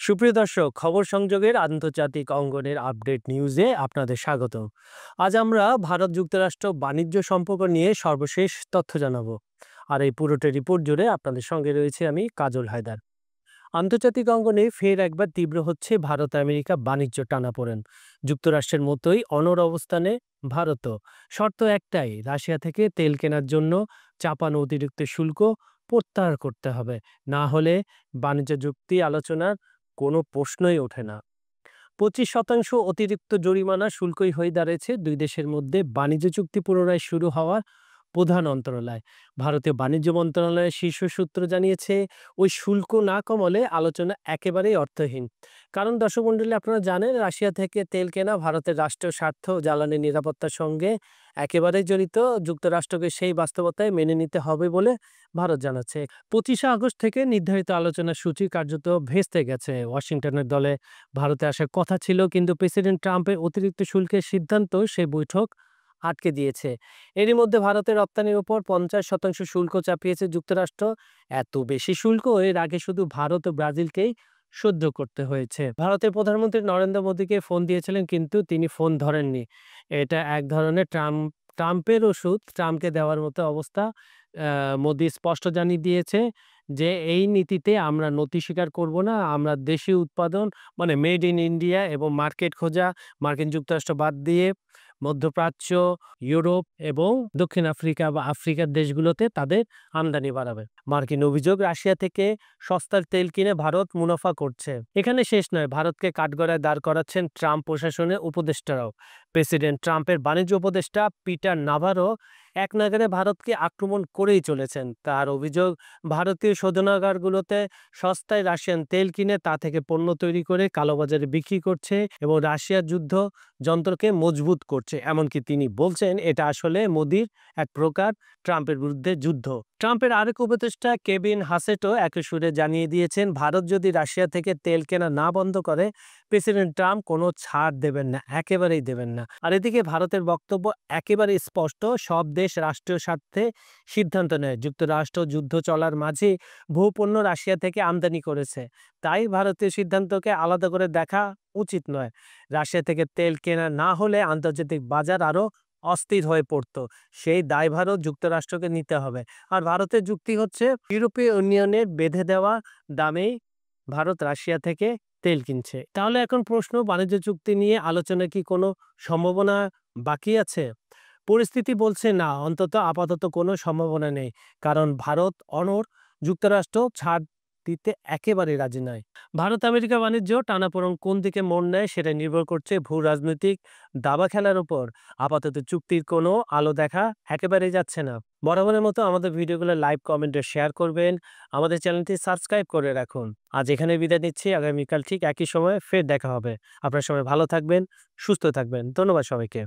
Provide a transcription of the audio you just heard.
সুপ্রিয় দর্শক, খবর সংযোগের আন্তর্জাতিক অঙ্গনের আপডেট নিউজে আপনাদের স্বাগত। আজ আমরা ভারত যুক্তরাষ্ট্র বাণিজ্য সম্পর্ক নিয়ে সর্বশেষ তথ্য জানাবো। আর এই পুরোটা রিপোর্ট জুড়ে আপনাদের সঙ্গে রয়েছে আমি কাজল হায়দার। আন্তর্জাতিক অঙ্গনে ফের একবার তীব্র হচ্ছে ভারত আমেরিকা বাণিজ্য টানাপোড়েন। যুক্তরাষ্ট্রের মতোই অনড় অবস্থানে ভারতও। শর্ত একটাই, রাশিয়া থেকে তেল কেনার জন্য চাপানো অতিরিক্ত শুল্ক প্রত্যাহার করতে হবে। না হলে বাণিজ্য চুক্তি আলোচনার কোনো প্রশ্নই ওঠে না। 25% অতিরিক্ত জরিমানা শুল্কই হয়ে দাঁড়িয়েছে দুই দেশের মধ্যে বাণিজ্য চুক্তি পুনরায় শুরু হওয়ার প্রধান অন্তরায়। ভারতীয় বাণিজ্য মন্ত্রণালয়ের শীর্ষ সূত্র জানিয়েছে, ওই শুল্ক না কমালে আলোচনা একেবারেই অর্থহীন। কারণ দর্শক মণ্ডলী, আপনারা জানেন রাশিয়া থেকে তেল কেনা ভারতের রাষ্ট্রীয় স্বার্থ ও জ্বালানি নিরাপত্তার সঙ্গে একেবারেই জড়িত। যুক্তরাষ্ট্রকে সেই বাস্তবতায় মেনে নিতে হবে বলে ভারত জানাচ্ছে। 25 আগস্ট থেকে নির্ধারিত আলোচনার সূচি কার্যত ভেস্তে গেছে। ওয়াশিংটনের দলে ভারতে আসার কথা ছিল, কিন্তু প্রেসিডেন্ট ট্রাম্পের অতিরিক্ত শুল্কের সিদ্ধান্ত সেই বৈঠক আটকে দিয়েছে। এরই মধ্যে ভারতের রপ্তানির উপর 50% শুল্ক চাপিয়েছে যুক্তরাষ্ট্র। এত বেশি শুল্ক এর আগে শুধু ভারত ও ব্রাজিলকেই সহ্য করতে হয়েছে। ভারতের প্রধানমন্ত্রী নরেন্দ্র মোদীকে ফোন দিয়েছিলেন, কিন্তু তিনি ফোন ধরেননি। এটা এক ধরনের ট্রাম্পের ওষুধ ট্রাম্পকে দেওয়ার মতো অবস্থা। মোদী স্পষ্ট জানিয়ে দিয়েছে যে এই নীতিতে আমরা নতি স্বীকার করব না। আমরা দেশীয় উৎপাদন, মানে মেড ইন ইন্ডিয়া এবং মার্কেট খোঁজা, মার্কিন যুক্তরাষ্ট্র বাদ দিয়ে মধ্যপ্রাচ্য, ইউরোপ এবং দক্ষিণ আফ্রিকা বা আফ্রিকার দেশগুলোতে তাদের আমদানি বাড়াবে। মার্কিন অভিযোগ, রাশিয়া থেকে সস্তার তেল কিনে ভারত মুনাফা করছে। এখানে শেষ নয়, ভারতকে কাঠগড়ায় দাঁড় করাচ্ছেন ট্রাম্প প্রশাসনের উপদেষ্টারাও। প্রেসিডেন্ট ট্রাম্পের বাণিজ্য উপদেষ্টা পিটার নাভারো এক নাগাড়ে ভারতকে আক্রমণ করেই চলেছেন। তার অভিযোগ, ভারতীয় শোধনাগারগুলোতে সস্তায় রাশিয়ান তেল কিনে তা থেকে পণ্য তৈরি করে কালোবাজারে বিক্রি করছে এবং রাশিয়ার যুদ্ধ যন্ত্রকে মজবুত করছে। এমনকি তিনি বলছেন এটা আসলে মোদির এক প্রকার ট্রাম্পের বিরুদ্ধে যুদ্ধ। ট্রাম্পের আরেক উপদেষ্টা কেভিন হাসেটও একই সুরে জানিয়ে দিয়েছেন, ভারত যদি রাশিয়া থেকে তেল কেনা না বন্ধ করে প্রেসিডেন্ট ট্রাম্প কোনো ছাড় দেবেন না, একেবারেই দেবেন না। আর এদিকে ভারতের বক্তব্য একেবারে স্পষ্ট, সব দেশ রাষ্ট্রীয় স্বার্থে সিদ্ধান্ত নেয়। যুক্তরাষ্ট্র যুদ্ধ চলার মাঝে বহু পণ্য রাশিয়া থেকে আমদানি করেছে, তাই ভারতীয় সিদ্ধান্তকে আলাদা করে দেখা উচিত নয়। রাশিয়া থেকে তেল কেনা না হলে আন্তর্জাতিক বাজার আরো অস্থির হয়ে পড়তো। সেই দায়ভারও যুক্তরাষ্ট্রকে নিতে হবে। আর ভারতের যুক্তি হচ্ছে, ইউরোপীয় ইউনিয়নের বেঁধে দেওয়া দামেই ভারত রাশিয়া থেকে তেল কিনছে। তাহলে এখন প্রশ্ন, বাণিজ্য চুক্তি নিয়ে আলোচনা কি কোনো সম্ভাবনা বাকি আছে? পরিস্থিতি বলছে না, অন্তত আপাতত কোনো সম্ভাবনা নেই। কারণ ভারত অনড়, যুক্তরাষ্ট্র ছাড় দিতে একেবারে রাজি নয়। ভারত আমেরিকা বাণিজ্য টানাপোড়েন কোন দিকে মোড় নেয় সেটা নির্ভর করছে ভূ রাজনৈতিক দাবা খেলার উপর। আপাতত চুক্তির কোনো আলো দেখা একেবারেই যাচ্ছে না। বরাবরের মতো আমাদের ভিডিওগুলো লাইক, কমেন্টে শেয়ার করবেন। আমাদের চ্যানেলটি সাবস্ক্রাইব করে রাখুন। আজ এখানে বিদায় নিচ্ছি। আগামীকাল ঠিক একই সময়ে ফের দেখা হবে। আপনার সবাই ভালো থাকবেন, সুস্থ থাকবেন। ধন্যবাদ সবাইকে।